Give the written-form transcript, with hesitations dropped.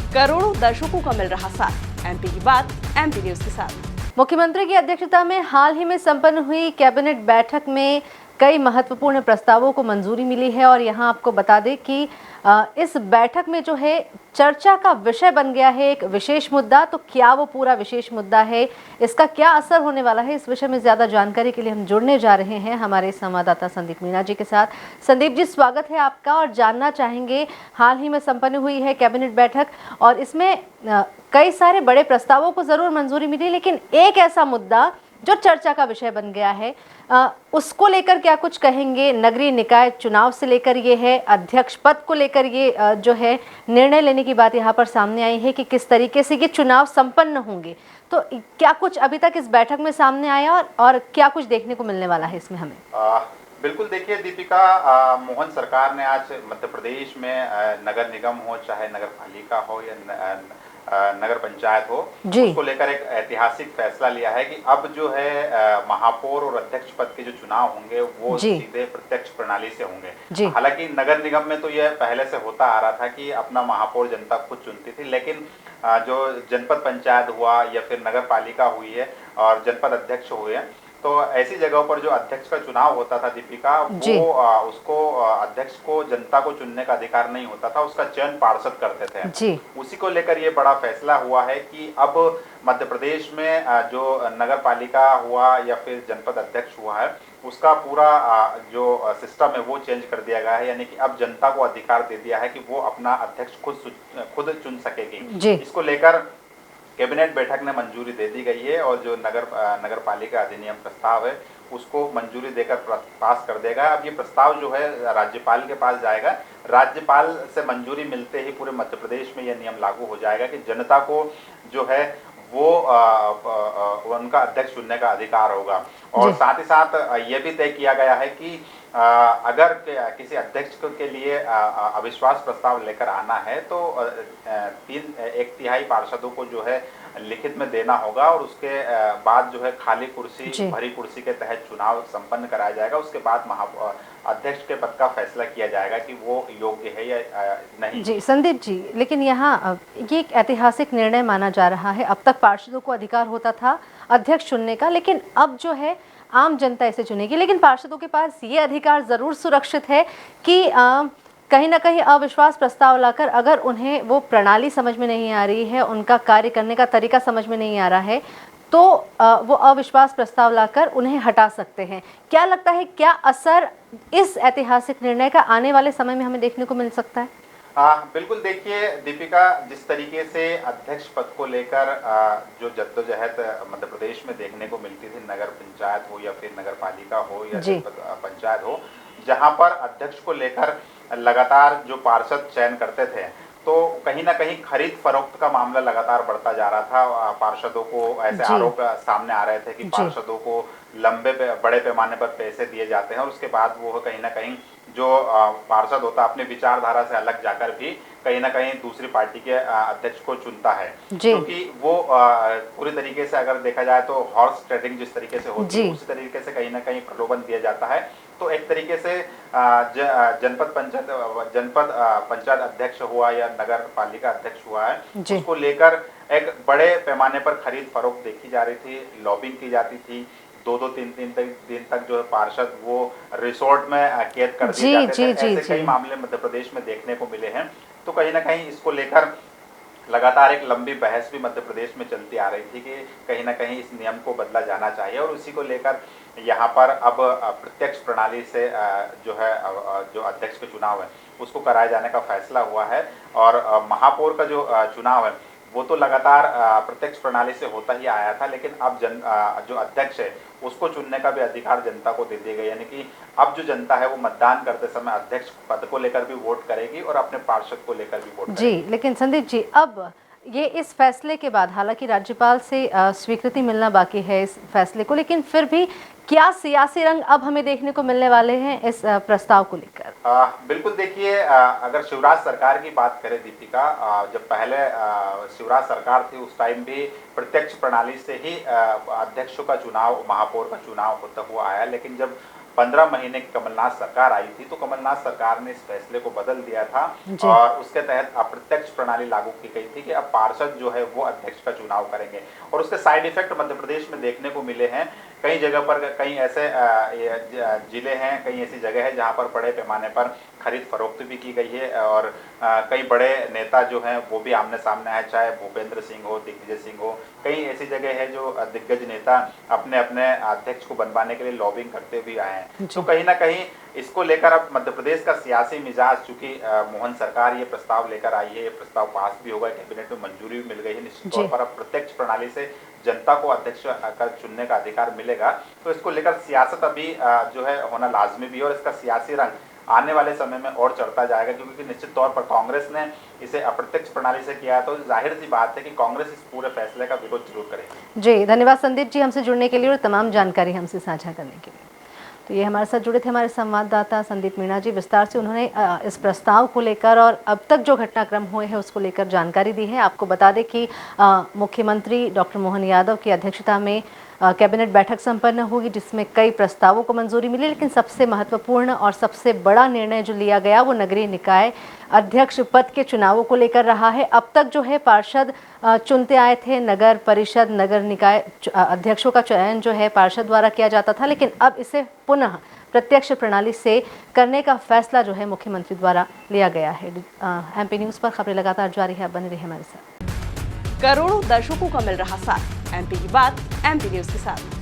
करोड़ों दर्शकों का मिल रहा साथ। एमपी की बात एमपी न्यूज के साथ। मुख्यमंत्री की अध्यक्षता में हाल ही में संपन्न हुई कैबिनेट बैठक में कई महत्वपूर्ण प्रस्तावों को मंजूरी मिली है और यहां आपको बता दें कि इस बैठक में जो है चर्चा का विषय बन गया है एक विशेष मुद्दा। तो क्या वो पूरा विशेष मुद्दा है, इसका क्या असर होने वाला है, इस विषय में ज्यादा जानकारी के लिए हम जुड़ने जा रहे हैं हमारे संवाददाता संदीप मीणा जी के साथ। संदीप जी, स्वागत है आपका और जानना चाहेंगे हाल ही में संपन्न हुई है कैबिनेट बैठक और इसमें कई सारे बड़े प्रस्तावों को जरूर मंजूरी मिली, लेकिन एक ऐसा मुद्दा जो चर्चा का विषय बन गया है उसको लेकर क्या कुछ कहेंगे? नगरीय निकाय चुनाव से लेकर ये है, अध्यक्ष पद को लेकर ये जो है निर्णय लेने की बात यहाँ पर सामने आई है कि किस तरीके से ये चुनाव संपन्न होंगे। तो क्या कुछ अभी तक इस बैठक में सामने आया और क्या कुछ देखने को मिलने वाला है इसमें हमें? बिल्कुल, देखिए दीपिका, मोहन सरकार ने आज मध्य प्रदेश में नगर निगम हो चाहे नगर पालिका हो या नगर पंचायत हो, उसको लेकर एक ऐतिहासिक फैसला लिया है कि अब जो है महापौर और अध्यक्ष पद के जो चुनाव होंगे वो सीधे प्रत्यक्ष प्रणाली से होंगे। हालांकि नगर निगम में तो यह पहले से होता आ रहा था कि अपना महापौर जनता खुद चुनती थी, लेकिन जो जनपद पंचायत हुआ या फिर नगर पालिका हुई है और जनपद अध्यक्ष हुए हैं, तो ऐसी जगहों पर जो अध्यक्ष का चुनाव होता था दीपिका, वो उसको अध्यक्ष को जनता को चुनने का अधिकार नहीं होता था, उसका चयन पार्षद करते थे। उसी को लेकर ये बड़ा फैसला हुआ है कि अब मध्य प्रदेश में जो नगर पालिका हुआ या फिर जनपद अध्यक्ष हुआ है, उसका पूरा जो सिस्टम है वो चेंज कर दिया गया है। यानी कि अब जनता को अधिकार दे दिया है कि वो अपना अध्यक्ष खुद चुन सकेगी। इसको लेकर कैबिनेट बैठक ने मंजूरी दे दी गई है और जो नगर पालिका अधिनियम प्रस्ताव है उसको मंजूरी देकर पास कर देगा। अब ये प्रस्ताव जो है राज्यपाल के पास जाएगा। राज्यपाल से मंजूरी मिलते ही पूरे मध्य प्रदेश में यह नियम लागू हो जाएगा कि जनता को जो है वो उनका अध्यक्ष चुनने का अधिकार होगा। और साथ ही साथ ये भी तय किया गया है कि अगर किसी अध्यक्ष के लिए अविश्वास प्रस्ताव लेकर आना है तो 1/3 पार्षदों को जो है लिखित में देना होगा और उसके बाद जो है खाली कुर्सी भरी कुर्सी के तहत चुनाव संपन्न कराया जाएगा। उसके बाद अध्यक्ष के पद का फैसला किया जाएगा कि वो योग्य है या नहीं। जी संदीप जी, लेकिन यहाँ ये एक ऐतिहासिक निर्णय माना जा रहा है। अब तक पार्षदों को अधिकार होता था अध्यक्ष चुनने का, लेकिन अब जो है आम जनता इसे चुनेगी। लेकिन पार्षदों के पास ये अधिकार जरूर सुरक्षित है कि कहीं ना कहीं अविश्वास प्रस्ताव लाकर अगर उन्हें वो प्रणाली समझ में नहीं आ रही है, उनका कार्य करने का तरीका समझ में नहीं आ रहा है, तो वो अविश्वास प्रस्ताव लाकर उन्हें हटा सकते हैं। क्या लगता है, क्या असर इस ऐतिहासिक निर्णय का आने वाले समय में हमें देखने को मिल सकता है? बिल्कुल, देखिए दीपिका, जिस तरीके से अध्यक्ष पद को लेकर जो जद्दोजहद मध्य प्रदेश में देखने को मिलती थी, नगर पंचायत हो या फिर नगर पालिका हो या पंचायत हो, जहां पर अध्यक्ष को लेकर लगातार जो पार्षद चयन करते थे, तो कहीं ना कहीं खरीद फरोख्त का मामला लगातार बढ़ता जा रहा था। पार्षदों को ऐसे आरोप सामने आ रहे थे कि पार्षदों को बड़े पैमाने पर पैसे दिए जाते हैं और उसके बाद वो कहीं ना कहीं जो पार्षद होता है अपने विचारधारा से अलग जाकर भी कहीं ना कहीं दूसरी पार्टी के अध्यक्ष को चुनता है, क्योंकि वो पूरी तरीके से अगर देखा जाए तो हॉर्स ट्रेडिंग जिस तरीके से होती है उसी तरीके से कहीं ना कहीं प्रलोभन दिया जाता है। तो एक तरीके से जनपद पंचायत अध्यक्ष हुआ या नगर पालिका अध्यक्ष हुआ है, उसको लेकर एक बड़े पैमाने पर खरीद फरोख्त देखी जा रही थी, लॉबिंग की जाती थी। 2-3 दिन तक जो है पार्षद वो रिसोर्ट में कैद कर दिए जाते थे। ऐसे कई मामले मध्य प्रदेश में देखने को मिले हैं। तो कहीं ना कहीं इसको लेकर लगातार एक लंबी बहस भी मध्य प्रदेश में चलती आ रही थी कि कहीं ना कहीं इस नियम को बदला जाना चाहिए और उसी को लेकर यहाँ पर अब प्रत्यक्ष प्रणाली से जो है जो अध्यक्ष के चुनाव है उसको कराए जाने का फैसला हुआ है। और महापौर का जो चुनाव है वो तो लगातार प्रत्यक्ष प्रणाली से होता ही आया था, लेकिन अब जो अध्यक्ष है उसको चुनने का भी अधिकार जनता को दे दिया गया। यानी कि अब जो जनता है वो मतदान करते समय अध्यक्ष पद को लेकर भी वोट करेगी और अपने पार्षद को लेकर भी वोट करेगी। लेकिन संदीप जी, अब ये इस फैसले के बाद हालांकि राज्यपाल से स्वीकृति मिलना बाकी है इस फैसले को, लेकिन फिर भी क्या सियासी रंग अब हमें देखने को मिलने वाले हैं इस प्रस्ताव को लेकर? बिल्कुल, देखिए अगर शिवराज सरकार की बात करें दीपिका, जब पहले शिवराज सरकार थी उस टाइम भी प्रत्यक्ष प्रणाली से ही अध्यक्षों का चुनाव, महापौर का चुनाव होता हुआ आया। लेकिन जब 15 महीने की कमलनाथ सरकार आई थी, तो कमलनाथ सरकार ने इस फैसले को बदल दिया था और उसके तहत अप्रत्यक्ष प्रणाली लागू की गई थी कि अब पार्षद जो है वो अध्यक्ष का चुनाव करेंगे। और उसके साइड इफेक्ट मध्य प्रदेश में देखने को मिले हैं। कई जगह पर, कई ऐसे जिले हैं, कई ऐसी जगह है जहां पर बड़े पैमाने पर खरीद फरोख्त भी की गई है और कई बड़े नेता जो हैं वो भी आमने सामने आए, चाहे भूपेंद्र सिंह हो, दिग्विजय सिंह हो। कई ऐसी जगह है जो दिग्गज नेता अपने अपने अध्यक्ष को बनवाने के लिए लॉबिंग करते हुए आए हैं। तो कहीं ना कहीं इसको लेकर अब मध्य प्रदेश का सियासी मिजाज, चूंकि मोहन सरकार ये प्रस्ताव लेकर आई है, ये प्रस्ताव पास भी होगा, कैबिनेट में मंजूरी भी मिल गई है, निश्चित तौर पर अब प्रत्यक्ष प्रणाली से जनता को अध्यक्ष का चुनने का अधिकार मिलेगा। तो इसको लेकर सियासत अभी जो है होना लाजमी भी है और इसका सियासी रंग आने वाले समय में और चढ़ता जाएगा, क्योंकि निश्चित तौर पर कांग्रेस ने इसे अप्रत्यक्ष प्रणाली से किया, तो जाहिर सी बात है कि कांग्रेस इस पूरे फैसले का विरोध जरूर करेगी। जी धन्यवाद संदीप जी, हमसे जुड़ने के लिए और तमाम जानकारी हमसे साझा करने के लिए। तो ये हमारे साथ जुड़े थे हमारे संवाददाता संदीप मीणा जी। विस्तार से उन्होंने इस प्रस्ताव को लेकर और अब तक जो घटनाक्रम हुए हैं उसको लेकर जानकारी दी है। आपको बता दें कि मुख्यमंत्री डॉक्टर मोहन यादव की अध्यक्षता में कैबिनेट बैठक संपन्न होगी, जिसमें कई प्रस्तावों को मंजूरी मिली, लेकिन सबसे महत्वपूर्ण और सबसे बड़ा निर्णय जो लिया गया वो नगरीय निकाय अध्यक्ष पद के चुनावों को लेकर रहा है। अब तक जो है पार्षद चुनते आए थे, नगर परिषद, नगर निकाय अध्यक्षों का चयन जो है पार्षद द्वारा किया जाता था, लेकिन अब इसे पुनः प्रत्यक्ष प्रणाली से करने का फैसला जो है मुख्यमंत्री द्वारा लिया गया है। एमपी न्यूज़ पर खबरें लगातार जारी है, बने रहिए हमारे साथ। करोड़ों दर्शकों का मिल रहा साथ, एमपी की बात एमपी न्यूज के साथ।